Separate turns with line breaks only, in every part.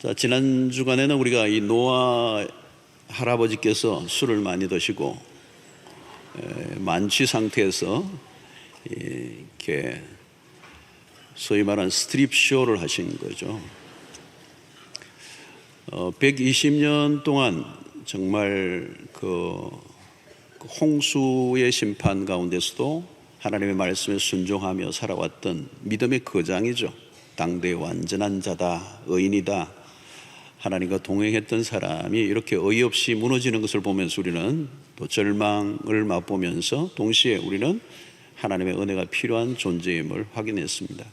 자, 지난 주간에는 우리가 이 노아 할아버지께서 술을 많이 드시고 만취 상태에서 이렇게 소위 말하는 스트립 쇼를 하신 거죠. 120년 동안 정말 그 홍수의 심판 가운데서도 하나님의 말씀에 순종하며 살아왔던 믿음의 거장이죠. 당대의 완전한 자다, 의인이다, 하나님과 동행했던 사람이 이렇게 어이없이 무너지는 것을 보면서 우리는 또 절망을 맛보면서 동시에 우리는 하나님의 은혜가 필요한 존재임을 확인했습니다.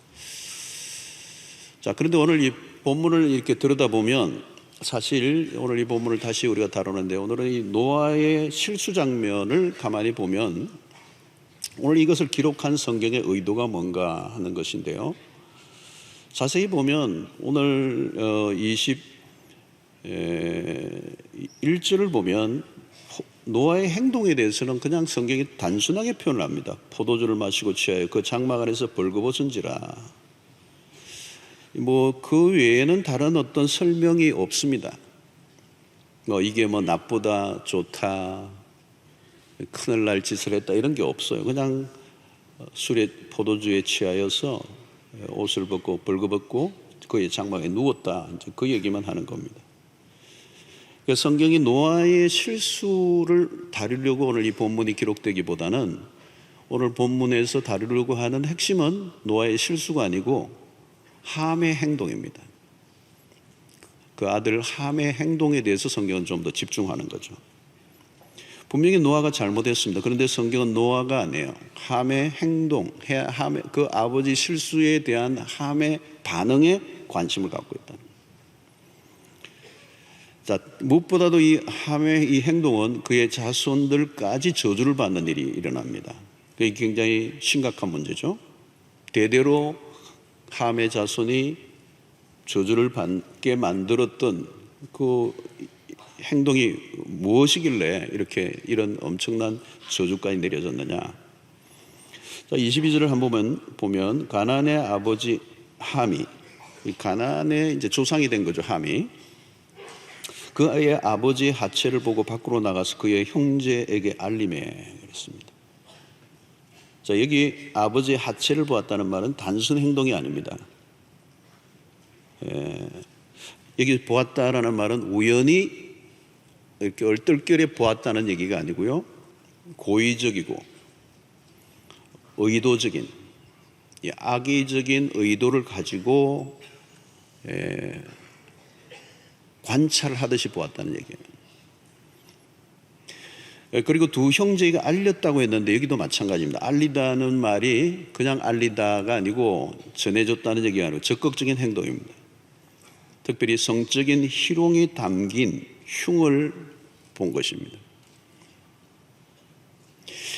자, 그런데 오늘 이 본문을 이렇게 들여다보면 사실 오늘 이 본문을 다시 우리가 다루는데, 오늘은 이 노아의 실수 장면을 가만히 보면 오늘 이것을 기록한 성경의 의도가 뭔가 하는 것인데요. 자세히 보면 오늘 21절을 보면 노아의 행동에 대해서는 그냥 성경이 단순하게 표현을 합니다. 포도주를 마시고 취하여 그 장막 안에서 벌거벗은지라. 그 외에는 다른 어떤 설명이 없습니다. 이게 나쁘다, 좋다, 큰일 날 짓을 했다, 이런 게 없어요. 그냥 술에, 포도주에 취하여서 옷을 벗고 벌거벗고 그의 장막에 누웠다, 이제 그 얘기만 하는 겁니다. 성경이 노아의 실수를 다루려고 오늘 이 본문이 기록되기보다는 오늘 본문에서 다루려고 하는 핵심은 노아의 실수가 아니고 함의 행동입니다. 그 아들 함의 행동에 대해서 성경은 좀 더 집중하는 거죠. 분명히 노아가 잘못했습니다. 그런데 성경은 노아가 아니에요. 함의 행동, 그 아버지 실수에 대한 함의 반응에 관심을 갖고 있다. 자, 무엇보다도 이 함의 이 행동은 그의 자손들까지 저주를 받는 일이 일어납니다. 그게 굉장히 심각한 문제죠. 대대로 함의 자손이 저주를 받게 만들었던 그 행동이 무엇이길래 이런 엄청난 저주까지 내려졌느냐. 자, 22절을 한번 보면 가나안의 아버지 함이, 가나안의 이제 조상이 된 거죠. 함이 그의 아버지의 하체를 보고 밖으로 나가서 그의 형제에게 알림해 그랬습니다. 자, 여기 아버지의 하체를 보았다는 말은 단순 행동이 아닙니다. 여기 보았다라는 말은 우연히 이렇게 얼떨결에 보았다는 얘기가 아니고요, 고의적이고 의도적인, 악의적인 의도를 가지고 관찰하듯이 보았다는 얘기예요. 그리고 두 형제가 알렸다고 했는데 여기도 마찬가지입니다. 알리다는 말이 그냥 알리다가 아니고 전해줬다는 얘기가 아니고 적극적인 행동입니다. 특별히 성적인 희롱이 담긴 흉을 본 것입니다.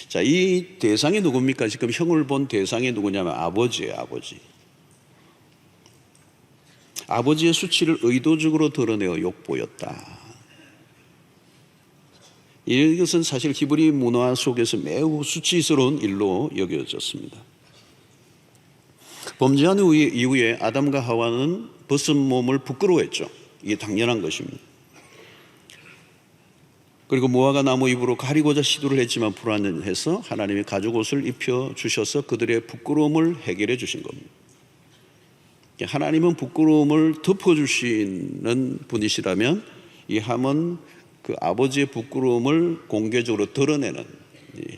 자, 이 대상이 누굽니까? 지금 흉을 본 대상이 누구냐면 아버지예요. 아버지의 수치를 의도적으로 드러내어 욕보였다. 이것은 사실 히브리 문화 속에서 매우 수치스러운 일로 여겨졌습니다. 범죄한 이후에 아담과 하와는 벗은 몸을 부끄러워했죠. 이게 당연한 것입니다. 그리고 무화과 나무 잎으로 가리고자 시도를 했지만 불완전해서 하나님이 가죽옷을 입혀주셔서 그들의 부끄러움을 해결해 주신 겁니다. 하나님은 부끄러움을 덮어주시는 분이시라면 이 함은 그 아버지의 부끄러움을 공개적으로 드러내는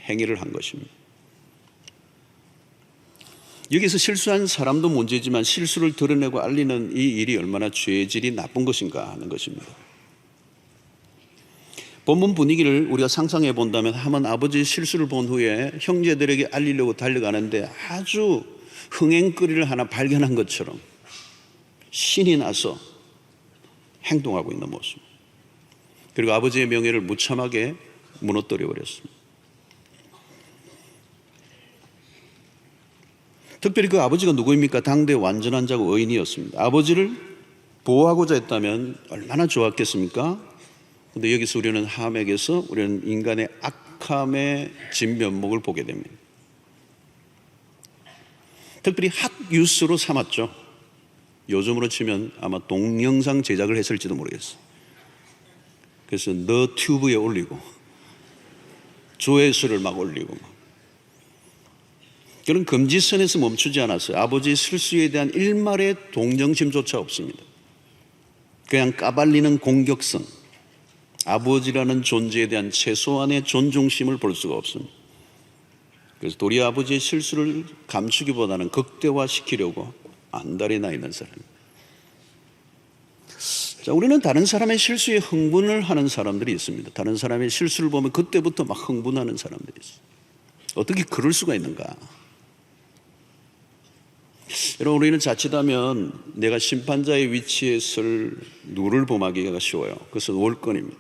행위를 한 것입니다. 여기서 실수한 사람도 문제지만 실수를 드러내고 알리는 이 일이 얼마나 죄질이 나쁜 것인가 하는 것입니다. 본문 분위기를 우리가 상상해 본다면 함은 아버지의 실수를 본 후에 형제들에게 알리려고 달려가는데 아주 흥행거리를 하나 발견한 것처럼 신이 나서 행동하고 있는 모습, 그리고 아버지의 명예를 무참하게 무너뜨려 버렸습니다. 특별히 그 아버지가 누구입니까? 당대 완전한 자고 의인이었습니다. 아버지를 보호하고자 했다면 얼마나 좋았겠습니까? 그런데 여기서 우리는 함에게서 우리는 인간의 악함의 진면목을 보게 됩니다. 특별히 핫 뉴스로 삼았죠. 요즘으로 치면 아마 동영상 제작을 했을지도 모르겠어요. 그래서 너튜브에 올리고 조회수를 막 올리고 그런 금지선에서 멈추지 않았어요. 아버지의 실수에 대한 일말의 동정심조차 없습니다. 그냥 까발리는 공격성, 아버지라는 존재에 대한 최소한의 존중심을 볼 수가 없습니다. 그래서 도리 아버지의 실수를 감추기보다는 극대화시키려고 안달이 나 있는 사람입니다. 자, 우리는 다른 사람의 실수에 흥분을 하는 사람들이 있습니다. 다른 사람의 실수를 보면 그때부터 막 흥분하는 사람들이 있어요. 어떻게 그럴 수가 있는가? 여러분, 우리는 자칫하면 내가 심판자의 위치에 설 누를 범하기가 쉬워요. 그것은 월권입니다.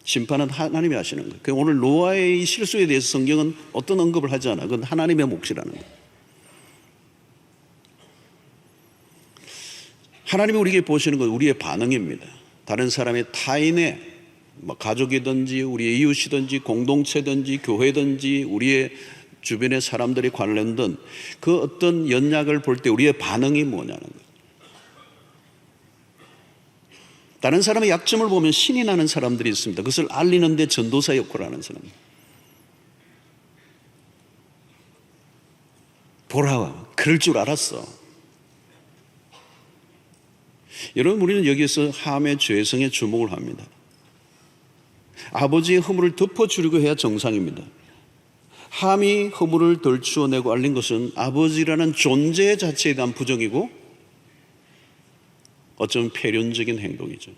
심판은 하나님이 하시는 거예요. 오늘 노아의 실수에 대해서 성경은 어떤 언급을 하지 않아. 그건 하나님의 몫이라는 거예요. 하나님이 우리에게 보시는 건 우리의 반응입니다. 다른 사람의 타인의 가족이든지 우리의 이웃이든지 공동체든지 교회든지 우리의 주변의 사람들이 관련된 그 어떤 연약을 볼 때 우리의 반응이 뭐냐는 거예요. 다른 사람의 약점을 보면 신이 나는 사람들이 있습니다. 그것을 알리는 데 전도사 역할을 하는 사람. 보라, 그럴 줄 알았어. 여러분, 우리는 여기서 함의 죄성에 주목을 합니다. 아버지의 허물을 덮어주려고 해야 정상입니다. 함이 허물을 덜추어내고 알린 것은 아버지라는 존재 자체에 대한 부정이고 어쩌면 폐륜적인 행동이죠.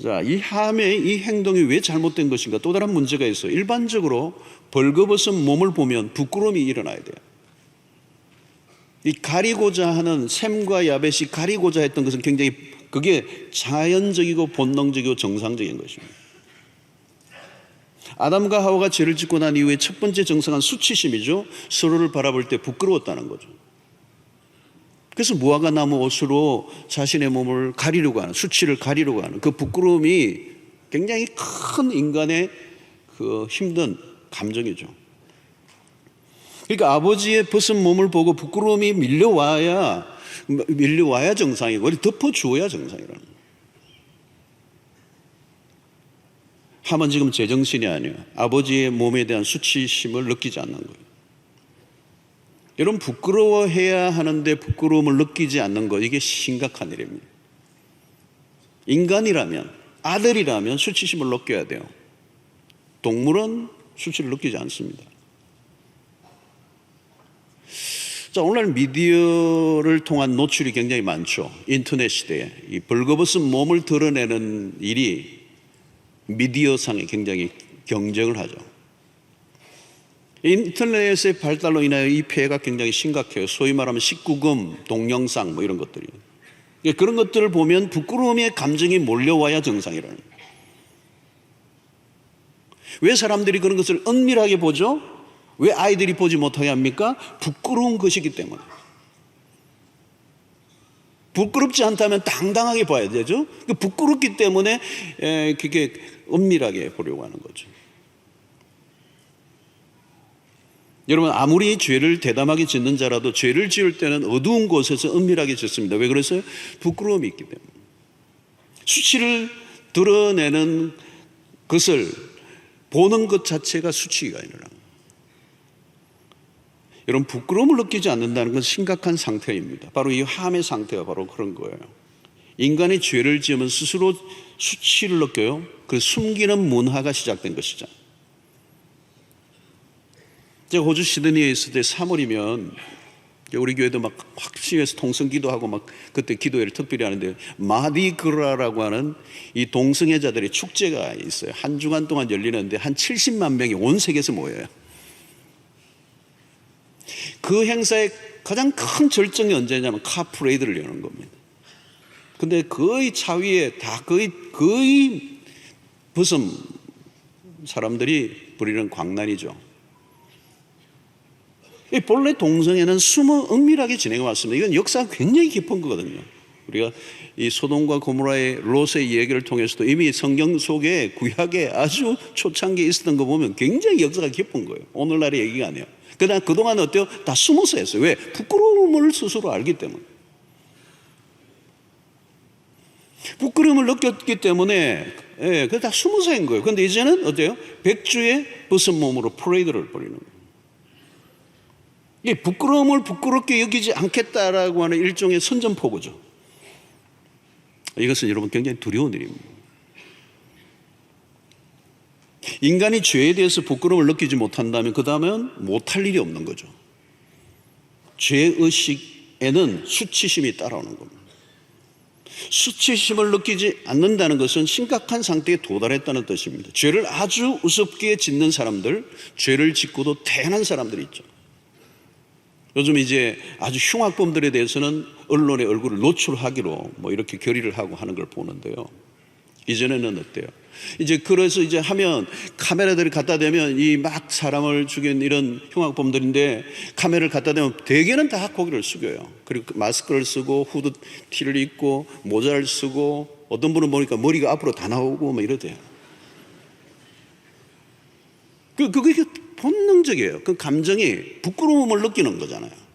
자, 이 함의 이 행동이 왜 잘못된 것인가? 또 다른 문제가 있어요. 일반적으로 벌거벗은 몸을 보면 부끄러움이 일어나야 돼요. 이 가리고자 하는 셈과 야벳이 가리고자 했던 것은 굉장히 그게 자연적이고 본능적이고 정상적인 것입니다. 아담과 하와가 죄를 짓고 난 이후에 첫 번째 정상은 수치심이죠. 서로를 바라볼 때 부끄러웠다는 거죠. 그래서 무화과 나무 옷으로 자신의 몸을 가리려고 하는, 수치를 가리려고 하는 그 부끄러움이 굉장히 큰 인간의 그 힘든 감정이죠. 그러니까 아버지의 벗은 몸을 보고 부끄러움이 밀려와야 정상이고 덮어주어야 정상이라는 거예요. 함은 지금 제정신이 아니에요. 아버지의 몸에 대한 수치심을 느끼지 않는 거예요. 여러분, 부끄러워해야 하는데 부끄러움을 느끼지 않는 것, 이게 심각한 일입니다. 인간이라면, 아들이라면 수치심을 느껴야 돼요. 동물은 수치를 느끼지 않습니다. 자, 오늘 미디어를 통한 노출이 굉장히 많죠. 인터넷 시대에 이 벌거벗은 몸을 드러내는 일이 미디어상에 굉장히 경쟁을 하죠. 인터넷의 발달로 인하여 이 폐해가 굉장히 심각해요. 소위 말하면 19금, 동영상 이런 것들이. 그런 것들을 보면 부끄러움의 감정이 몰려와야 정상이라는 거예요. 왜 사람들이 그런 것을 은밀하게 보죠? 왜 아이들이 보지 못하게 합니까? 부끄러운 것이기 때문에. 부끄럽지 않다면 당당하게 봐야 되죠. 부끄럽기 때문에 그게 은밀하게 보려고 하는 거죠. 여러분, 아무리 죄를 대담하게 짓는 자라도 죄를 지을 때는 어두운 곳에서 은밀하게 짓습니다. 왜 그랬어요? 부끄러움이 있기 때문에. 수치를 드러내는 것을 보는 것 자체가 수치가 아니라. 여러분, 부끄러움을 느끼지 않는다는 건 심각한 상태입니다. 바로 이 함의 상태가 바로 그런 거예요. 인간이 죄를 지으면 스스로 수치를 느껴요. 그 숨기는 문화가 시작된 것이죠. 제가 호주 시드니에 있을 때 3월이면 우리 교회도 막 확실해서 통성 기도하고 막 그때 기도회를 특별히 하는데 마디그라라고 하는 이 동성애자들의 축제가 있어요. 한 주간 동안 열리는데 한 70만 명이 온 세계에서 모여요. 그 행사의 가장 큰 절정이 언제냐면 카프레이드를 여는 겁니다. 근데 거의 차위에 다 거의 벗은 사람들이 부리는 광란이죠. 본래 동성애는 숨어 은밀하게 진행해 왔습니다. 이건 역사가 굉장히 깊은 거거든요. 우리가 이 소돔과 고모라의 롯의 이야기를 통해서도 이미 성경 속에 구약에 아주 초창기에 있었던 거 보면 굉장히 역사가 깊은 거예요. 오늘날의 얘기가 아니에요. 그동안 어때요? 다 숨어서 했어요. 왜? 부끄러움을 스스로 알기 때문에. 부끄러움을 느꼈기 때문에, 예, 그다 숨어서 한 거예요. 근데 이제는 어때요? 백주에 벗은 몸으로 퍼레이드를 벌이는 거예요. 이 부끄러움을 부끄럽게 여기지 않겠다라고 하는 일종의 선전포고죠. 이것은 여러분 굉장히 두려운 일입니다. 인간이 죄에 대해서 부끄러움을 느끼지 못한다면 그 다음은 못할 일이 없는 거죠. 죄의식에는 수치심이 따라오는 겁니다. 수치심을 느끼지 않는다는 것은 심각한 상태에 도달했다는 뜻입니다. 죄를 아주 우습게 짓는 사람들, 죄를 짓고도 태어난 사람들이 있죠. 요즘 이제 아주 흉악범들에 대해서는 언론에 얼굴을 노출하기로 뭐 이렇게 결의를 하고 하는 걸 보는데요. 이전에는 어때요? 이제 그래서 이제 하면 카메라들이 갖다 대면 이 막 사람을 죽인 이런 흉악범들인데 카메라를 갖다 대면 대개는 다 고개를 숙여요. 그리고 마스크를 쓰고 후드티를 입고 모자를 쓰고 어떤 분은 보니까 머리가 앞으로 다 나오고 뭐 이러대요. 그게 본능적이에요. 그 감정이 부끄러움을 느끼는 거잖아요.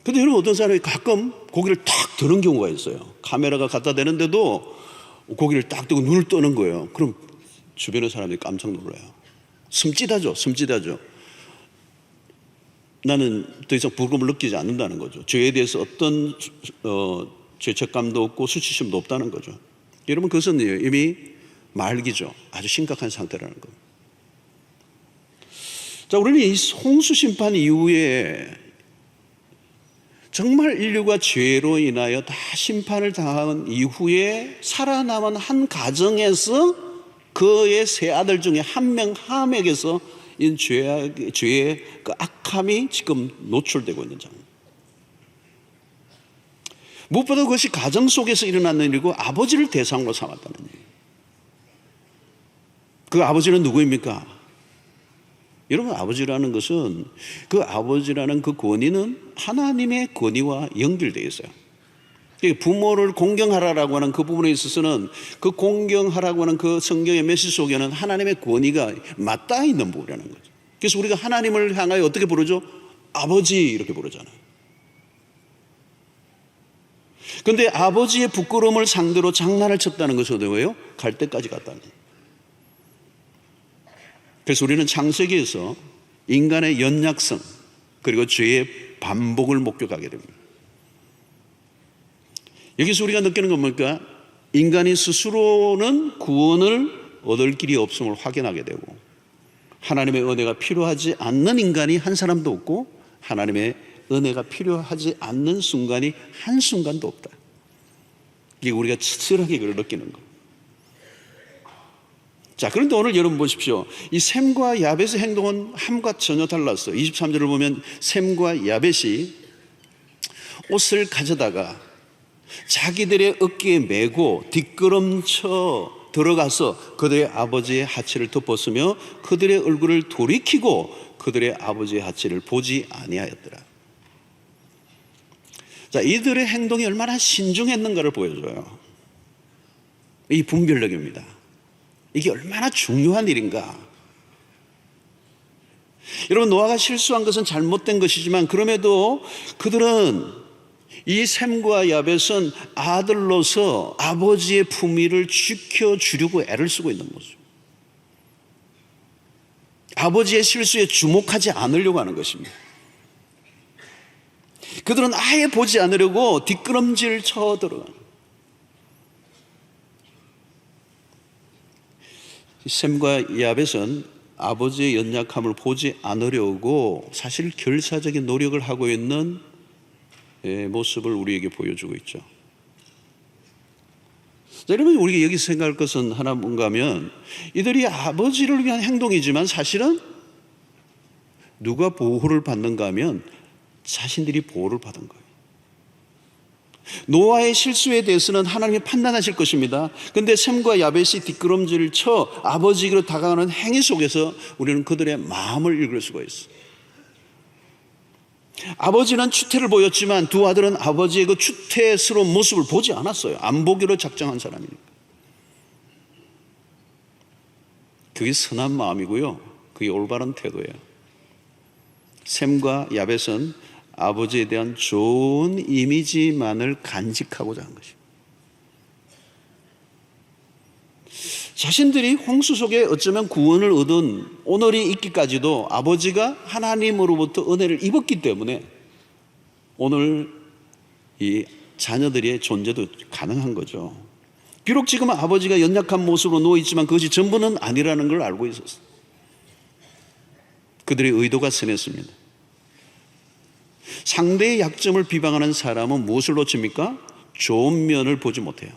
근데 여러분 어떤 사람이 가끔 고개를 탁 드는 경우가 있어요. 카메라가 갖다 대는데도 고개를 딱 들고 눈을 뜨는 거예요. 그럼 주변의 사람들이 깜짝 놀라요. 섬찟하죠. 나는 더 이상 부끄러움을 느끼지 않는다는 거죠. 죄에 대해서 어떤 죄책감도 없고 수치심도 없다는 거죠. 여러분 그것은 이미 말기죠. 아주 심각한 상태라는 겁니다. 자, 우리는 이 홍수 심판 이후에 정말 인류가 죄로 인하여 다 심판을 당한 이후에 살아남은 한 가정에서 그의 세 아들 중에 한 명 함에게서 이 죄의 그 악함이 지금 노출되고 있는 장면. 무엇보다 그것이 가정 속에서 일어나는 일이고 아버지를 대상으로 삼았다는 일. 그 아버지는 누구입니까? 여러분 아버지라는 것은 그 아버지라는 그 권위는 하나님의 권위와 연결되어 있어요. 부모를 공경하라고 하는 그 부분에 있어서는 그 공경하라고 하는 그 성경의 메시지 속에는 하나님의 권위가 맞닿아 있는 부분이라는 거죠. 그래서 우리가 하나님을 향하여 어떻게 부르죠? 아버지 이렇게 부르잖아요. 그런데 아버지의 부끄러움을 상대로 장난을 쳤다는 것은 왜요? 갈 때까지 갔다는 거예요. 그래서 우리는 창세기에서 인간의 연약성 그리고 죄의 반복을 목격하게 됩니다. 여기서 우리가 느끼는 건 뭡니까? 인간이 스스로는 구원을 얻을 길이 없음을 확인하게 되고 하나님의 은혜가 필요하지 않는 인간이 한 사람도 없고 하나님의 은혜가 필요하지 않는 순간이 한순간도 없다. 이게 우리가 처절하게 그걸 느끼는 거. 자, 그런데 오늘 여러분 보십시오. 이 셈과 야벳의 행동은 함과 전혀 달랐어요. 23절을 보면 셈과 야벳이 옷을 가져다가 자기들의 어깨에 메고 뒷걸음쳐 들어가서 그들의 아버지의 하체를 덮었으며 그들의 얼굴을 돌이키고 그들의 아버지의 하체를 보지 아니하였더라. 자, 이들의 행동이 얼마나 신중했는가를 보여줘요. 이 분별력입니다. 이게 얼마나 중요한 일인가. 여러분 노아가 실수한 것은 잘못된 것이지만 그럼에도 그들은 이 셈과 야벳은 아들로서 아버지의 품위를 지켜주려고 애를 쓰고 있는 모습. 아버지의 실수에 주목하지 않으려고 하는 것입니다. 그들은 아예 보지 않으려고 뒷걸음질 쳐 들어가는. 셈과 야벳은 아버지의 연약함을 보지 않으려고 사실 결사적인 노력을 하고 있는 모습을 우리에게 보여주고 있죠. 여러분 우리가 여기서 생각할 것은 하나 뭔가 하면 이들이 아버지를 위한 행동이지만 사실은 누가 보호를 받는가 하면 자신들이 보호를 받은 거예요. 노아의 실수에 대해서는 하나님이 판단하실 것입니다. 그런데 셈과 야벳이 뒷걸음질을 쳐 아버지에게로 다가가는 행위 속에서 우리는 그들의 마음을 읽을 수가 있어요. 아버지는 추태를 보였지만 두 아들은 아버지의 그 추태스러운 모습을 보지 않았어요. 안 보기로 작정한 사람이니까. 그게 선한 마음이고요. 그게 올바른 태도예요. 셈과 야벳은 아버지에 대한 좋은 이미지만을 간직하고자 한 것입니다. 자신들이 홍수 속에 어쩌면 구원을 얻은 오늘이 있기까지도 아버지가 하나님으로부터 은혜를 입었기 때문에 오늘 이 자녀들의 존재도 가능한 거죠. 비록 지금 아버지가 연약한 모습으로 누워있지만 그것이 전부는 아니라는 걸 알고 있었어요. 그들의 의도가 선했습니다. 상대의 약점을 비방하는 사람은 무엇을 놓칩니까? 좋은 면을 보지 못해요.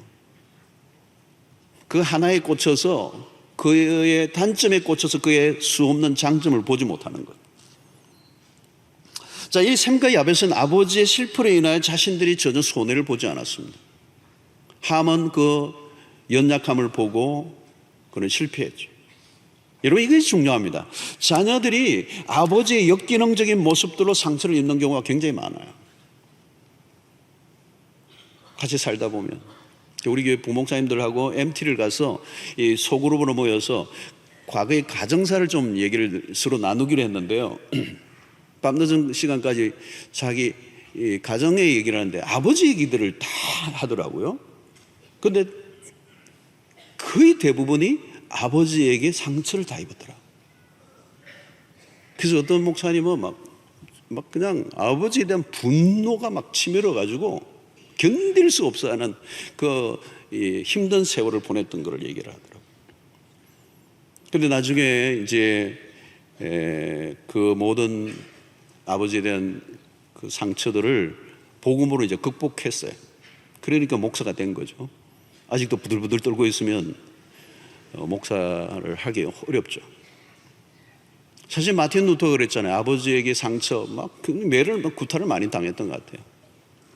그 하나에 꽂혀서 그의 단점에 꽂혀서 그의 수없는 장점을 보지 못하는 것. 자, 이 셈과 야벳은 아버지의 실패로 인하여 자신들이 전혀 손해를 보지 않았습니다. 함은 그 연약함을 보고 그는 실패했죠. 여러분, 이것이 중요합니다. 자녀들이 아버지의 역기능적인 모습들로 상처를 입는 경우가 굉장히 많아요. 같이 살다 보면 우리 교회 부목사님들하고 MT를 가서 이 소그룹으로 모여서 과거의 가정사를 좀 얘기를 서로 나누기로 했는데요. 밤늦은 시간까지 자기 가정의 얘기를 하는데 아버지 얘기들을 다 하더라고요. 그런데 거의 대부분이 아버지에게 상처를 다 입었더라. 그래서 어떤 목사님은 막 그냥 아버지에 대한 분노가 막 치밀어가지고 견딜 수 없어 하는 그 힘든 세월을 보냈던 걸 얘기를 하더라고요. 그런데 나중에 이제 그 모든 아버지에 대한 그 상처들을 복음으로 이제 극복했어요. 그러니까 목사가 된 거죠. 아직도 부들부들 떨고 있으면 목사를 하기 어렵죠. 사실 마틴 루터가 그랬잖아요. 아버지에게 상처, 매를 구타를 많이 당했던 것 같아요.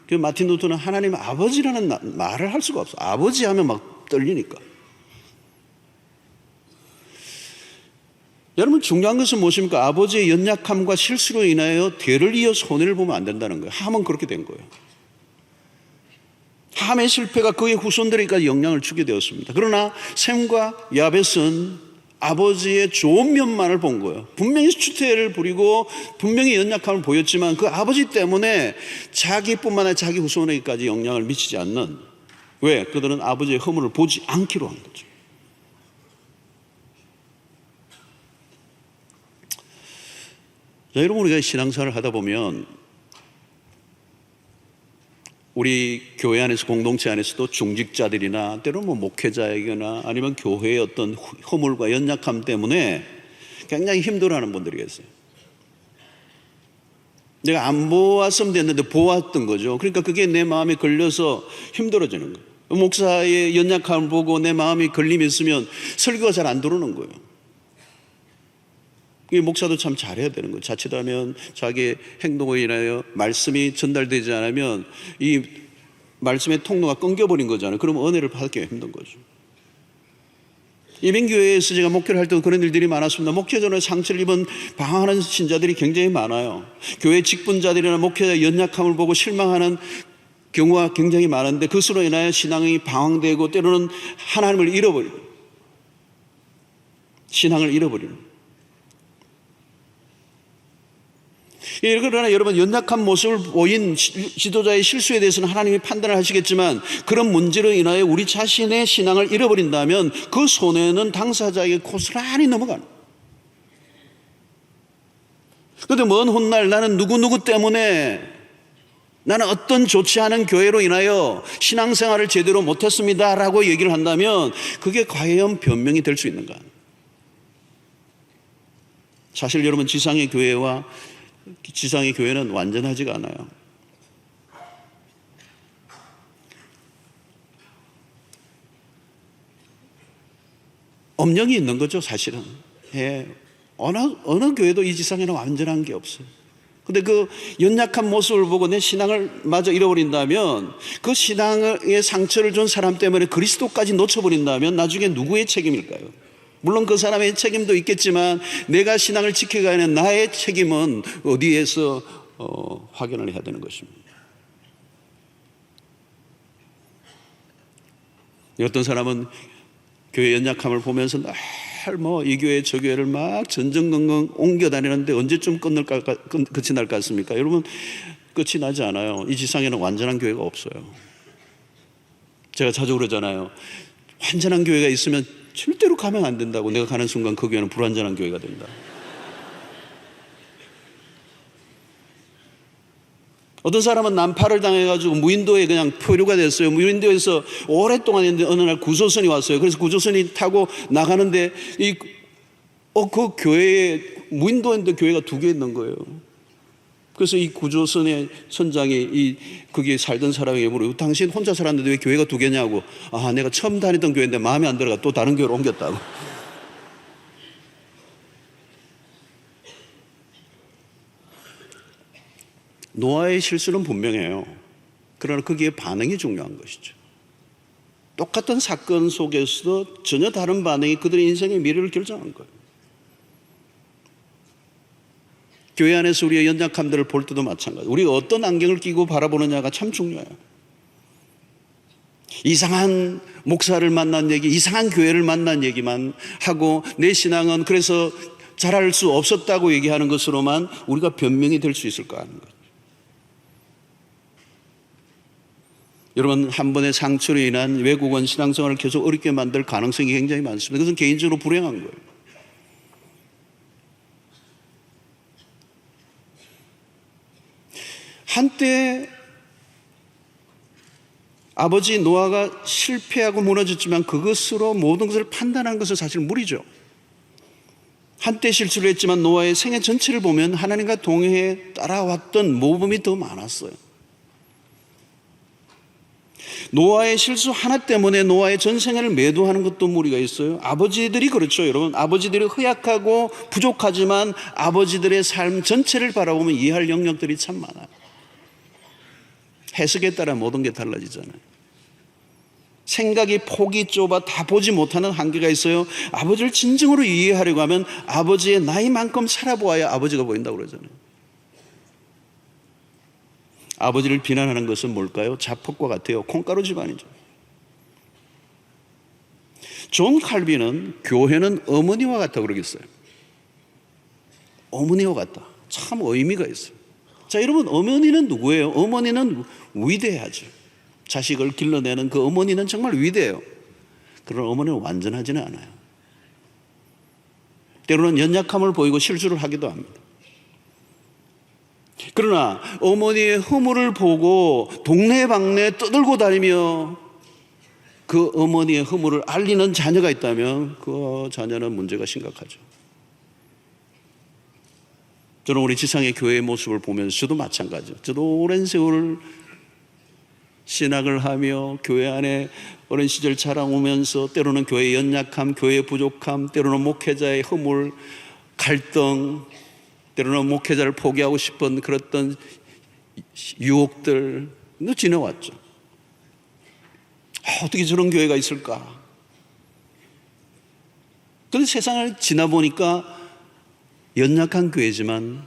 그 마틴 루터는 하나님 아버지라는 말을 할 수가 없어. 아버지 하면 막 떨리니까. 여러분, 중요한 것은 무엇입니까? 아버지의 연약함과 실수로 인하여 대를 이어 손해를 보면 안 된다는 거예요. 함은 그렇게 된 거예요. 함의 실패가 그의 후손들에게까지 영향을 주게 되었습니다. 그러나 셈과 야벳은 아버지의 좋은 면만을 본 거예요. 분명히 추태를 부리고 분명히 연약함을 보였지만 그 아버지 때문에 자기뿐만 아니라 자기 후손에게까지 영향을 미치지 않는, 왜? 그들은 아버지의 허물을 보지 않기로 한 거죠. 자, 여러분, 우리가 신앙생활을 하다 보면 우리 교회 안에서, 공동체 안에서도 중직자들이나 때로는 목회자에게나 아니면 교회의 어떤 허물과 연약함 때문에 굉장히 힘들어하는 분들이 계세요. 내가 안 보았으면 됐는데 보았던 거죠. 그러니까 그게 내 마음에 걸려서 힘들어지는 거예요. 목사의 연약함을 보고 내 마음이 걸림이 있으면 설교가 잘 안 들어오는 거예요. 이 목사도 참 잘해야 되는 거예요. 자칫하면 자기의 행동으로 인하여 말씀이 전달되지 않으면 이 말씀의 통로가 끊겨버린 거잖아요. 그러면 은혜를 받기가 힘든 거죠. 이민교회에서 제가 목회를 할 때 그런 일들이 많았습니다. 목회자로 상처를 입은 방황하는 신자들이 굉장히 많아요. 교회 직분자들이나 목회자의 연약함을 보고 실망하는 경우가 굉장히 많은데 그것으로 인하여 신앙이 방황되고 때로는 하나님을 잃어버리고 신앙을 잃어버리는. 그러나 여러분, 연약한 모습을 보인 지도자의 실수에 대해서는 하나님이 판단을 하시겠지만 그런 문제로 인하여 우리 자신의 신앙을 잃어버린다면 그 손해는 당사자에게 고스란히 넘어가는. 그런데 먼 훗날 나는 누구누구 때문에, 나는 어떤 좋지 않은 교회로 인하여 신앙생활을 제대로 못했습니다 라고 얘기를 한다면 그게 과연 변명이 될 수 있는가? 사실 여러분, 지상의 교회는 완전하지가 않아요. 엄령이 있는 거죠, 사실은. 예, 어느 교회도 이 지상에는 완전한 게 없어요. 근데 그 연약한 모습을 보고 내 신앙을 마저 잃어버린다면, 그 신앙의 상처를 준 사람 때문에 그리스도까지 놓쳐버린다면 나중에 누구의 책임일까요? 물론 그 사람의 책임도 있겠지만 내가 신앙을 지켜가야 하는 나의 책임은 어디에서 확인을 해야 되는 것입니다. 어떤 사람은 교회 연약함을 보면서 뭐 이 교회 저 교회를 막 전전긍긍 옮겨 다니는데 언제쯤 끝이 날 것 같습니까? 여러분, 끝이 나지 않아요. 이 지상에는 완전한 교회가 없어요. 제가 자주 그러잖아요. 완전한 교회가 있으면 절대로 가면 안 된다고. 내가 가는 순간 그 교회는 불완전한 교회가 된다. 어떤 사람은 난파를 당해가지고 무인도에 그냥 표류가 됐어요. 무인도에서 오랫동안 있는데 어느 날 구조선이 왔어요. 그래서 구조선이 타고 나가는데 그 교회에, 무인도인데 교회가 2개 있는 거예요. 그래서 이 구조선의 선장이 거기에 살던 사람에게 물어요. 당신 혼자 살았는데 왜 교회가 2개냐고. 아, 내가 처음 다니던 교회인데 마음에 안 들어가 또 다른 교회로 옮겼다고. 노아의 실수는 분명해요. 그러나 거기에 반응이 중요한 것이죠. 똑같은 사건 속에서도 전혀 다른 반응이 그들의 인생의 미래를 결정한 거예요. 교회 안에서 우리의 연약함들을 볼 때도 마찬가지예요. 우리가 어떤 안경을 끼고 바라보느냐가 참 중요해요. 이상한 목사를 만난 얘기, 이상한 교회를 만난 얘기만 하고 내 신앙은 그래서 잘할 수 없었다고 얘기하는 것으로만 우리가 변명이 될 수 있을까 하는 거예요. 여러분, 한 번의 상처로 인한 외국원 신앙생활을 계속 어렵게 만들 가능성이 굉장히 많습니다. 그것은 개인적으로 불행한 거예요. 한때 아버지 노아가 실패하고 무너졌지만 그것으로 모든 것을 판단하는 것은 사실 무리죠. 한때 실수를 했지만 노아의 생애 전체를 보면 하나님과 동행해 따라왔던 모범이 더 많았어요. 노아의 실수 하나 때문에 노아의 전 생애를 매도하는 것도 무리가 있어요. 아버지들이 그렇죠, 여러분. 아버지들이 허약하고 부족하지만 아버지들의 삶 전체를 바라보면 이해할 영역들이 참 많아요. 해석에 따라 모든 게 달라지잖아요. 생각이 폭이 좁아 다 보지 못하는 한계가 있어요. 아버지를 진정으로 이해하려고 하면 아버지의 나이만큼 살아보아야 아버지가 보인다고 그러잖아요. 아버지를 비난하는 것은 뭘까요? 자폭과 같아요. 콩가루 집안이죠. 존 칼빈은 교회는 어머니와 같다 그러겠어요. 어머니와 같다. 참 의미가 있어요. 자, 여러분, 어머니는 누구예요? 어머니는 위대하죠. 자식을 길러내는 그 어머니는 정말 위대해요. 그러나 어머니는 완전하지는 않아요. 때로는 연약함을 보이고 실수를 하기도 합니다. 그러나 어머니의 허물을 보고 동네방네 떠들고 다니며 그 어머니의 허물을 알리는 자녀가 있다면 그 자녀는 문제가 심각하죠. 저는 우리 지상의 교회의 모습을 보면서 저도 마찬가지죠. 저도 오랜 세월 신학을 하며 교회 안에 어린 시절 자라오면서 때로는 교회의 연약함, 교회의 부족함, 때로는 목회자의 허물, 갈등, 때로는 목회자를 포기하고 싶은 그랬던 유혹들도 지내왔죠. 어떻게 저런 교회가 있을까? 그런데 세상을 지나보니까 연약한 교회지만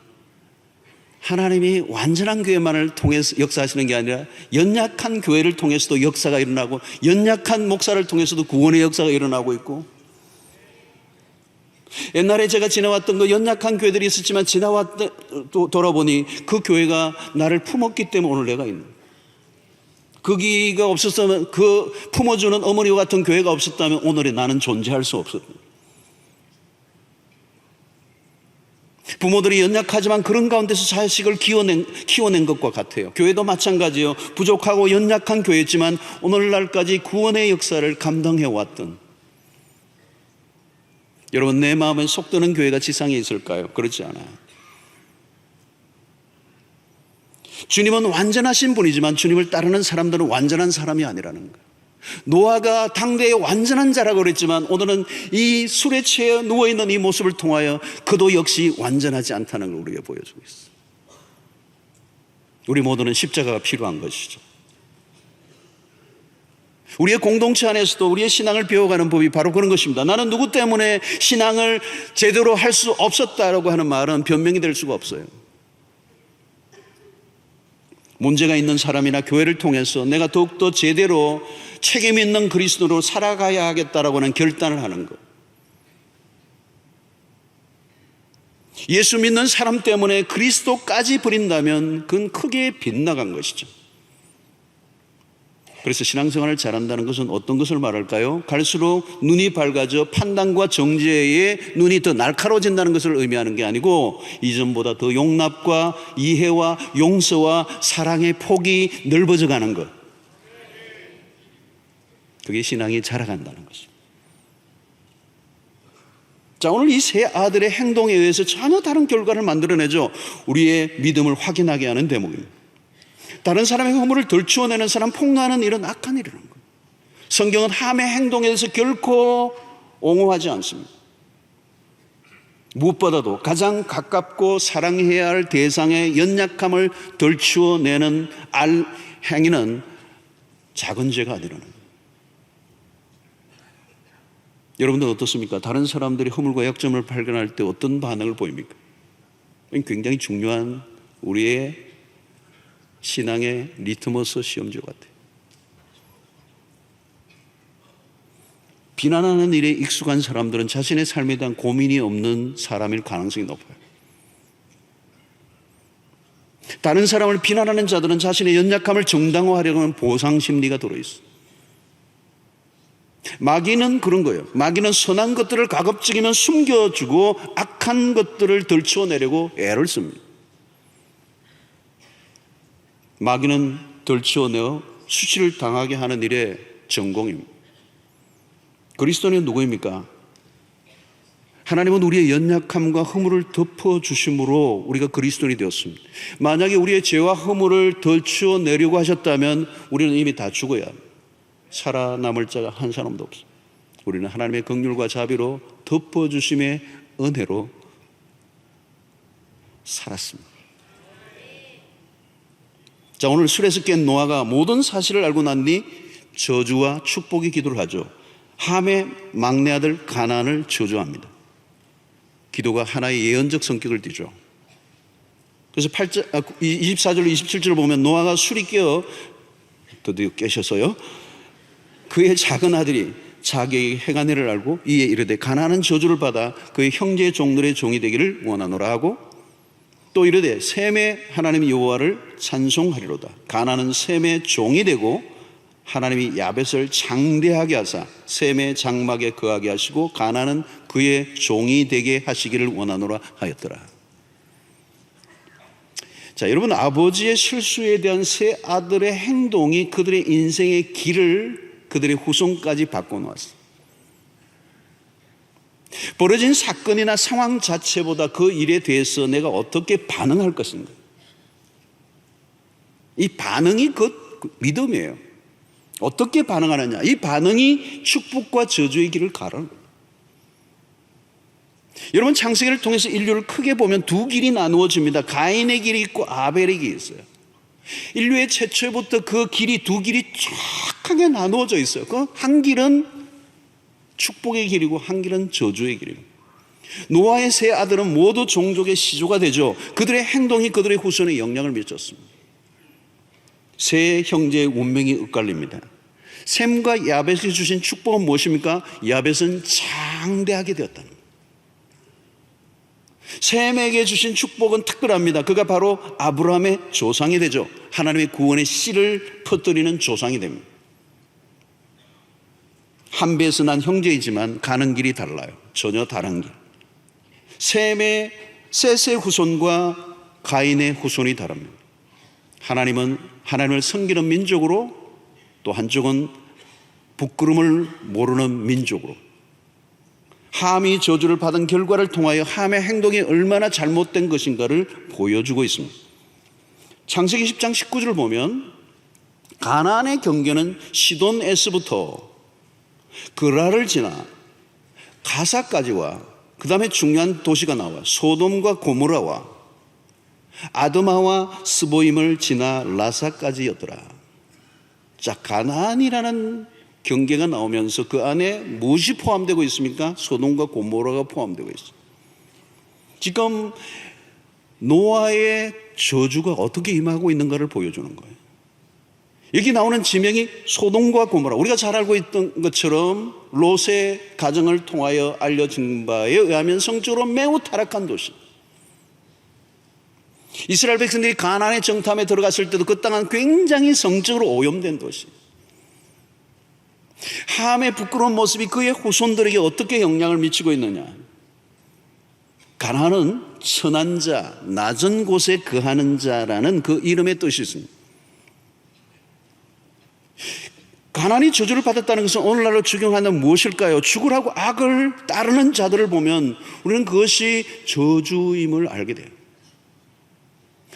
하나님이 완전한 교회만을 통해서 역사하시는 게 아니라 연약한 교회를 통해서도 역사가 일어나고 연약한 목사를 통해서도 구원의 역사가 일어나고 있고, 옛날에 제가 지나왔던 그 연약한 교회들이 있었지만 돌아보니 그 교회가 나를 품었기 때문에 오늘 내가 있는, 거기가 없었으면, 그 품어주는 어머니와 같은 교회가 없었다면 오늘의 나는 존재할 수 없었다. 부모들이 연약하지만 그런 가운데서 자식을 키워낸 것과 같아요. 교회도 마찬가지예요. 부족하고 연약한 교회였지만 오늘날까지 구원의 역사를 감당해왔던, 여러분, 내 마음에 속드는 교회가 지상에 있을까요? 그렇지 않아요. 주님은 완전하신 분이지만 주님을 따르는 사람들은 완전한 사람이 아니라는 거예요. 노아가 당대의 완전한 자라고 그랬지만 오늘은 이 술에 취해 누워있는 이 모습을 통하여 그도 역시 완전하지 않다는 걸 우리에게 보여주고 있어요. 우리 모두는 십자가가 필요한 것이죠. 우리의 공동체 안에서도 우리의 신앙을 배워가는 법이 바로 그런 것입니다. 나는 누구 때문에 신앙을 제대로 할 수 없었다라고 하는 말은 변명이 될 수가 없어요. 문제가 있는 사람이나 교회를 통해서 내가 더욱더 제대로 책임 있는 그리스도로 살아가야 하겠다라고 하는 결단을 하는 것. 예수 믿는 사람 때문에 그리스도까지 버린다면 그건 크게 빗나간 것이죠. 그래서 신앙생활을 잘한다는 것은 어떤 것을 말할까요? 갈수록 눈이 밝아져 판단과 정죄의 눈이 더 날카로워진다는 것을 의미하는 게 아니고 이전보다 더 용납과 이해와 용서와 사랑의 폭이 넓어져 가는 것. 그게 신앙이 자라간다는 것입니다. 자, 오늘 이 세 아들의 행동에 의해서 전혀 다른 결과를 만들어내죠. 우리의 믿음을 확인하게 하는 대목입니다. 다른 사람의 허물을 덜치워내는 사람 폭로하는 일은 악한 일이라는 거예요. 성경은 함의 행동에 대해서 결코 옹호하지 않습니다. 무엇보다도 가장 가깝고 사랑해야 할 대상의 연약함을 덜치워내는 행위는 작은 죄가 아니라는 거예요. 여러분들 어떻습니까? 다른 사람들이 허물과 약점을 발견할 때 어떤 반응을 보입니까? 굉장히 중요한 우리의 신앙의 리트머스 시험지 같아요. 비난하는 일에 익숙한 사람들은 자신의 삶에 대한 고민이 없는 사람일 가능성이 높아요. 다른 사람을 비난하는 자들은 자신의 연약함을 정당화하려고 하는 보상 심리가 들어있어요. 마귀는 그런 거예요. 마귀는 선한 것들을 가급적이면 숨겨주고 악한 것들을 덜치워내려고 애를 씁니다. 마귀는 덜치워내어 수치를 당하게 하는 일의 전공입니다. 그리스도는 누구입니까? 하나님은 우리의 연약함과 허물을 덮어주심으로 우리가 그리스도인이 되었습니다. 만약에 우리의 죄와 허물을 덜치워내려고 하셨다면 우리는 이미 다 죽어야 합니다. 살아남을 자가 한 사람도 없어요. 우리는 하나님의 긍휼과 자비로 덮어주심의 은혜로 살았습니다. 자, 오늘 술에서 깬 노아가 모든 사실을 알고 난 뒤 저주와 축복의 기도를 하죠. 함의 막내 아들 가나안을 저주합니다. 기도가 하나의 예언적 성격을 띠죠. 그래서 24절로 27절을 보면 노아가 술이 깨어 드디어 깨셔서요, 그의 작은 아들이 자기의 행한 일을 알고 이에 이르되 가나안은 저주를 받아 그의 형제 종들의 종이 되기를 원하노라 하고, 또 이르되 셈의 하나님 여호와를 찬송하리로다. 가나안은 셈의 종이 되고 하나님이 야벳을 장대하게 하사 셈의 장막에 거하게 하시고 가나안은 그의 종이 되게 하시기를 원하노라 하였더라. 자, 여러분, 아버지의 실수에 대한 세 아들의 행동이 그들의 인생의 길을 그들의 후손까지 바꿔놓았어요. 벌어진 사건이나 상황 자체보다 그 일에 대해서 내가 어떻게 반응할 것인가, 이 반응이 그 믿음이에요. 어떻게 반응하느냐, 이 반응이 축복과 저주의 길을 가르는 거예요. 여러분, 창세기를 통해서 인류를 크게 보면 두 길이 나누어집니다. 가인의 길이 있고 아벨의 길이 있어요. 인류의 최초부터 그 길이 두 길이 쫙하게 나누어져 있어요. 그 한 길은 축복의 길이고 한 길은 저주의 길이고, 노아의 세 아들은 모두 종족의 시조가 되죠. 그들의 행동이 그들의 후손에 영향을 미쳤습니다. 세 형제의 운명이 엇갈립니다. 셈과 야벳이 주신 축복은 무엇입니까? 야벳은 장대하게 되었다는 거예요. 셈에게 주신 축복은 특별합니다. 그가 바로 아브라함의 조상이 되죠. 하나님의 구원의 씨를 퍼뜨리는 조상이 됩니다. 한 배에서 난 형제이지만 가는 길이 달라요. 전혀 다른 길. 셈의 셋의 후손과 가인의 후손이 다릅니다. 하나님은 하나님을 섬기는 민족으로, 또 한쪽은 부끄러움을 모르는 민족으로, 함이 저주를 받은 결과를 통하여 함의 행동이 얼마나 잘못된 것인가를 보여주고 있습니다. 창세기 10장 19절을 보면 가나안의 경계는 시돈에서부터 그라를 지나 가사까지와, 그 다음에 중요한 도시가 나와 소돔과 고모라와 아드마와 스보임을 지나 라사까지였더라. 자, 가나안이라는 경계가 나오면서 그 안에 무엇이 포함되고 있습니까? 소돔과 고모라가 포함되고 있습니다. 지금 노아의 저주가 어떻게 임하고 있는가를 보여주는 거예요. 여기 나오는 지명이 소돔과 고모라, 우리가 잘 알고 있던 것처럼 롯의 가정을 통하여 알려진 바에 의하면 성적으로 매우 타락한 도시, 이스라엘 백성들이 가나안의 정탐에 들어갔을 때도 그 땅은 굉장히 성적으로 오염된 도시. 함의 부끄러운 모습이 그의 후손들에게 어떻게 영향을 미치고 있느냐. 가나안은 천한 자, 낮은 곳에 거하는 자라는 그 이름의 뜻이 있습니다. 가나안이 저주를 받았다는 것은 오늘날로 적용하는 무엇일까요? 죽으라고 악을 따르는 자들을 보면 우리는 그것이 저주임을 알게 돼요.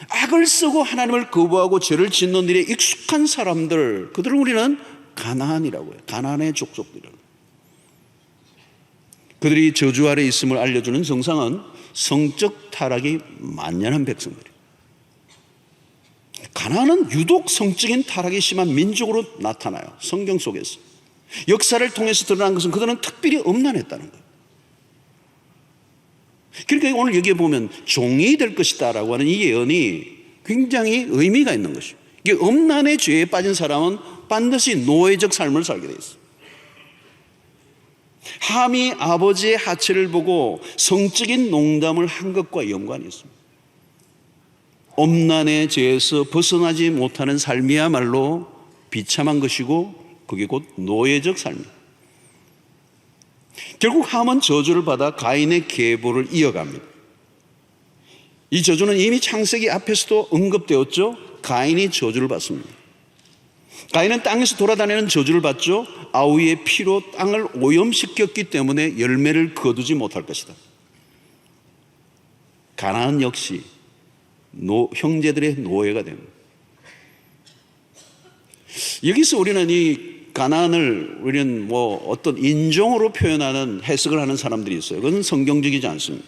악을 쓰고 하나님을 거부하고 죄를 짓는 일에 익숙한 사람들, 그들을 우리는 가나안이라고 해요. 가나안의 족속들이라고. 그들이 저주 아래 있음을 알려주는 정상은 성적 타락이 만연한 백성들이에요. 가나안은 유독 성적인 타락이 심한 민족으로 나타나요. 성경 속에서. 역사를 통해서 드러난 것은 그들은 특별히 엄난했다는 거예요. 그러니까 오늘 여기에 보면 종이 될 것이다 라고 하는 이 예언이 굉장히 의미가 있는 것이에요. 이게 엄난의 죄에 빠진 사람은 반드시 노예적 삶을 살게 돼 있어요. 함이 아버지의 하체를 보고 성적인 농담을 한 것과 연관이 있습니다. 엄난의 죄에서 벗어나지 못하는 삶이야말로 비참한 것이고 그게 곧 노예적 삶입니다. 결국 함은 저주를 받아 가인의 계보를 이어갑니다. 이 저주는 이미 창세기 앞에서도 언급되었죠. 가인이 저주를 받습니다. 가인은 땅에서 돌아다니는 저주를 받죠. 아우의 피로 땅을 오염시켰기 때문에 열매를 거두지 못할 것이다. 가나안 역시 형제들의 노예가 됩니다. 여기서 우리는 이 가나안을 우리는 어떤 인종으로 표현하는 해석을 하는 사람들이 있어요. 그건 성경적이지 않습니다.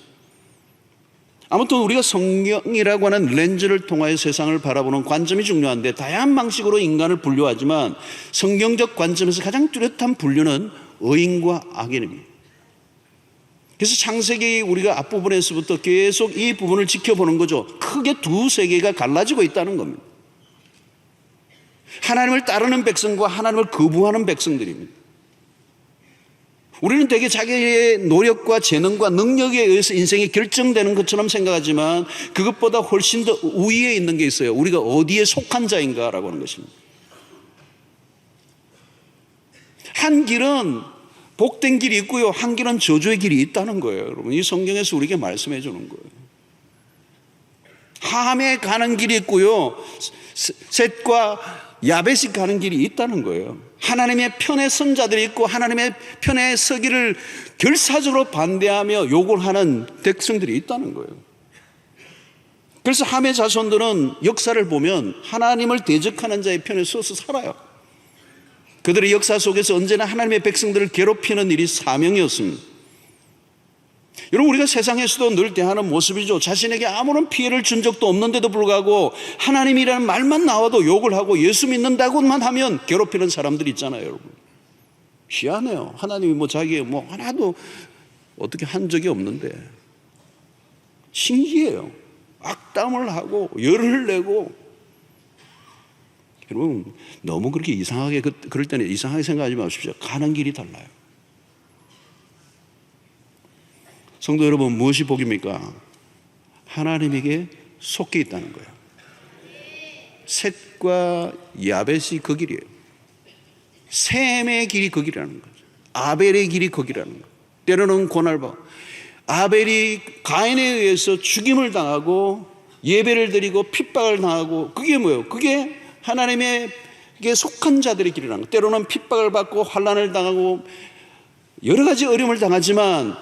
아무튼 우리가 성경이라고 하는 렌즈를 통하여 세상을 바라보는 관점이 중요한데 다양한 방식으로 인간을 분류하지만 성경적 관점에서 가장 뚜렷한 분류는 의인과 악인입니다. 그래서 창세기 우리가 앞부분에서부터 계속 이 부분을 지켜보는 거죠. 크게 두 세계가 갈라지고 있다는 겁니다. 하나님을 따르는 백성과 하나님을 거부하는 백성들입니다. 우리는 되게 자기의 노력과 재능과 능력에 의해서 인생이 결정되는 것처럼 생각하지만 그것보다 훨씬 더 우위에 있는 게 있어요. 우리가 어디에 속한 자인가라고 하는 것입니다. 한 길은 복된 길이 있고요, 한 길은 저주의 길이 있다는 거예요. 여러분, 이 성경에서 우리에게 말씀해 주는 거예요. 함에 가는 길이 있고요, 셋과 야벳이 가는 길이 있다는 거예요. 하나님의 편에 선 자들이 있고 하나님의 편에 서기를 결사적으로 반대하며 욕을 하는 백성들이 있다는 거예요. 그래서 함의 자손들은 역사를 보면 하나님을 대적하는 자의 편에 서서 살아요. 그들의 역사 속에서 언제나 하나님의 백성들을 괴롭히는 일이 사명이었습니다. 여러분, 우리가 세상에서도 늘 대하는 모습이죠. 자신에게 아무런 피해를 준 적도 없는데도 불구하고 하나님이라는 말만 나와도 욕을 하고 예수 믿는다고만 하면 괴롭히는 사람들이 있잖아요. 여러분, 희한해요. 하나님이 자기의 하나도 어떻게 한 적이 없는데 신기해요. 악담을 하고 열을 내고. 여러분, 너무 그렇게 이상하게, 그럴 때는 이상하게 생각하지 마십시오. 가는 길이 달라요. 성도 여러분, 무엇이 복입니까? 하나님에게 속해 있다는 거예요. 셋과 야벳이 그 길이에요. 셈의 길이 그 길이라는 거죠. 아벨의 길이 그 길이라는 거예요. 때로는 고날바. 아벨이 가인에 의해서 죽임을 당하고 예배를 드리고 핍박을 당하고, 그게 뭐예요? 그게 하나님에게 속한 자들의 길이라는 거예요. 때로는 핍박을 받고 환난을 당하고 여러 가지 어려움을 당하지만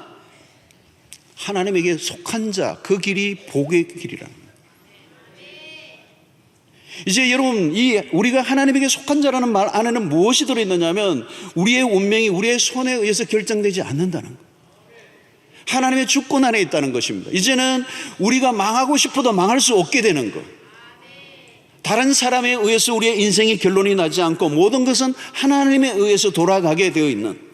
하나님에게 속한 자, 그 길이 복의 길이라는 거예요. 이제 여러분, 우리가 하나님에게 속한 자라는 말 안에는 무엇이 들어있느냐면 우리의 운명이 우리의 손에 의해서 결정되지 않는다는 거예요. 하나님의 주권 안에 있다는 것입니다. 이제는 우리가 망하고 싶어도 망할 수 없게 되는 것, 다른 사람에 의해서 우리의 인생의 결론이 나지 않고 모든 것은 하나님에 의해서 돌아가게 되어 있는,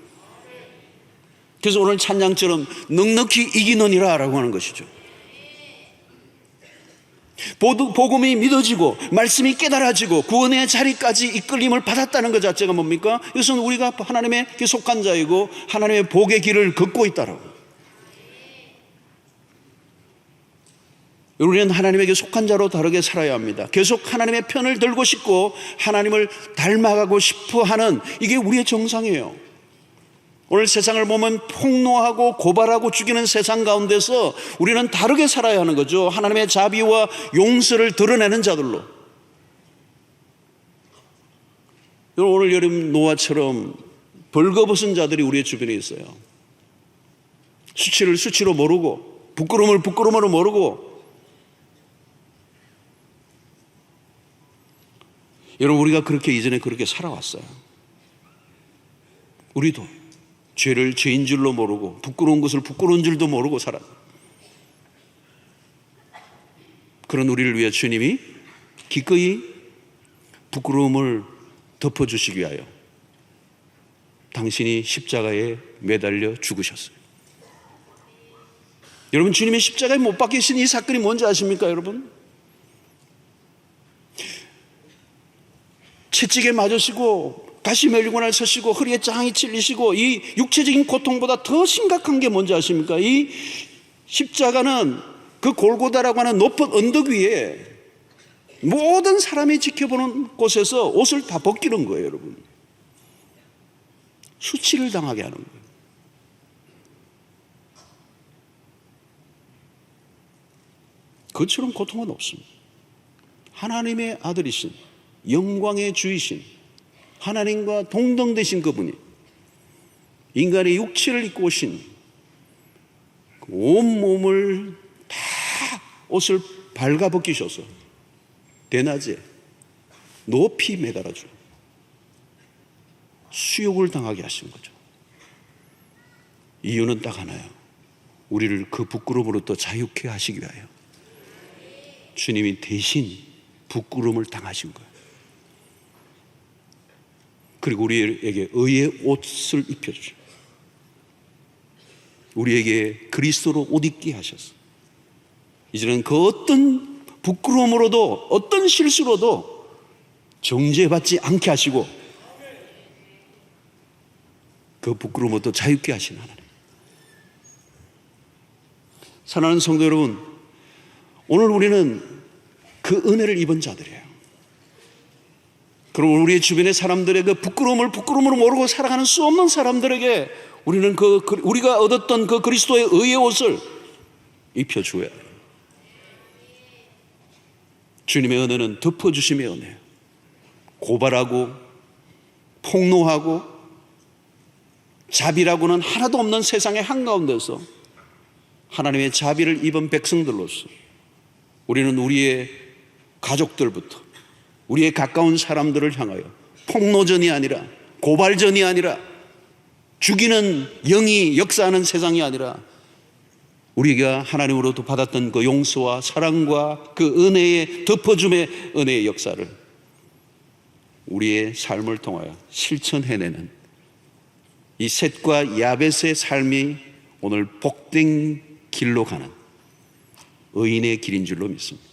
그래서 오늘 찬양처럼 넉넉히 이기느니라 라고 하는 것이죠. 복음이 믿어지고 말씀이 깨달아지고 구원의 자리까지 이끌림을 받았다는 것 자체가 뭡니까? 이것은 우리가 하나님의 속한 자이고 하나님의 복의 길을 걷고 있다라고. 우리는 하나님에게 속한 자로 다르게 살아야 합니다. 계속 하나님의 편을 들고 싶고 하나님을 닮아가고 싶어 하는, 이게 우리의 정상이에요. 오늘 세상을 보면 폭로하고 고발하고 죽이는 세상 가운데서 우리는 다르게 살아야 하는 거죠. 하나님의 자비와 용서를 드러내는 자들로. 오늘 여름 노아처럼 벌거벗은 자들이 우리의 주변에 있어요. 수치를 수치로 모르고, 부끄러움을 부끄러움으로 모르고. 여러분, 우리가 그렇게 이전에 그렇게 살아왔어요. 우리도 죄를 죄인 줄로 모르고, 부끄러운 것을 부끄러운 줄도 모르고 살았어요. 그런 우리를 위해 주님이 기꺼이 부끄러움을 덮어주시기 위하여 당신이 십자가에 매달려 죽으셨어요. 여러분, 주님이 십자가에 못 박히신 이 사건이 뭔지 아십니까, 여러분? 채찍에 맞으시고 가시 멜리고날 서시고 허리에 짱이 찔리시고, 이 육체적인 고통보다 더 심각한 게 뭔지 아십니까? 이 십자가는 그 골고다라고 하는 높은 언덕 위에 모든 사람이 지켜보는 곳에서 옷을 다 벗기는 거예요, 여러분. 수치를 당하게 하는 거예요. 그처럼 고통은 없습니다. 하나님의 아들이신, 영광의 주이신, 하나님과 동등되신 그분이 인간의 육체를 입고 오신, 온 몸을 다 옷을 발가벗기셔서 대낮에 높이 매달아줘 수욕을 당하게 하신 거죠. 이유는 딱 하나예요. 우리를 그 부끄러움으로부터 자유케 하시기 위하여 주님이 대신 부끄러움을 당하신 거예요. 그리고 우리에게 의의 옷을 입혀주셔. 우리에게 그리스도로 옷 입게 하셨어. 이제는 그 어떤 부끄러움으로도, 어떤 실수로도 정죄받지 않게 하시고, 그 부끄러움으로도 자유케 하신 하나님. 사랑하는 성도 여러분, 오늘 우리는 그 은혜를 입은 자들이에요. 그럼 우리의 주변의 사람들의 그 부끄러움을 부끄러움으로 모르고 살아가는 수 없는 사람들에게 우리는 우리가 얻었던 그 그리스도의 의의 옷을 입혀주어야 해요. 주님의 은혜는 덮어주심의 은혜예요. 고발하고 폭로하고 자비라고는 하나도 없는 세상의 한가운데서 하나님의 자비를 입은 백성들로서 우리는 우리의 가족들부터 우리의 가까운 사람들을 향하여 폭로전이 아니라, 고발전이 아니라, 죽이는 영이 역사하는 세상이 아니라, 우리가 하나님으로부터 받았던 그 용서와 사랑과 그 은혜의 덮어줌의 은혜의 역사를 우리의 삶을 통하여 실천해내는 이 셋과 야벳의 삶이 오늘 복된 길로 가는 의인의 길인 줄로 믿습니다.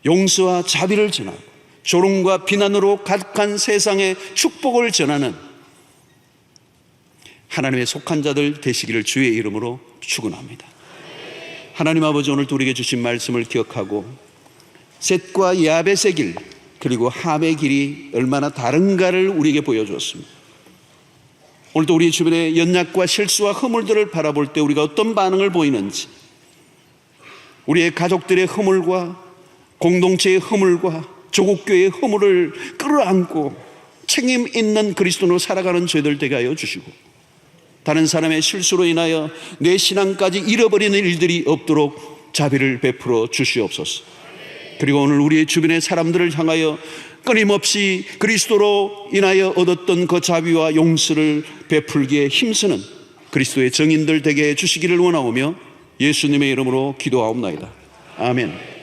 용서와 자비를 전하고 조롱과 비난으로 가득한 세상에 축복을 전하는 하나님의 속한 자들 되시기를 주의 이름으로 축원합니다. 하나님 아버지, 오늘도 우리에게 주신 말씀을 기억하고 셋과 야벳의 길, 그리고 함의 길이 얼마나 다른가를 우리에게 보여주었습니다. 오늘도 우리 주변의 연약과 실수와 허물들을 바라볼 때 우리가 어떤 반응을 보이는지, 우리의 가족들의 허물과 공동체의 허물과 조국교회의 허물을 끌어안고 책임 있는 그리스도로 살아가는 저희들 되게 하여 주시고, 다른 사람의 실수로 인하여 내 신앙까지 잃어버리는 일들이 없도록 자비를 베풀어 주시옵소서. 그리고 오늘 우리의 주변의 사람들을 향하여 끊임없이 그리스도로 인하여 얻었던 그 자비와 용서를 베풀기에 힘쓰는 그리스도의 정인들 되게 해주시기를 원하오며 예수님의 이름으로 기도하옵나이다. 아멘.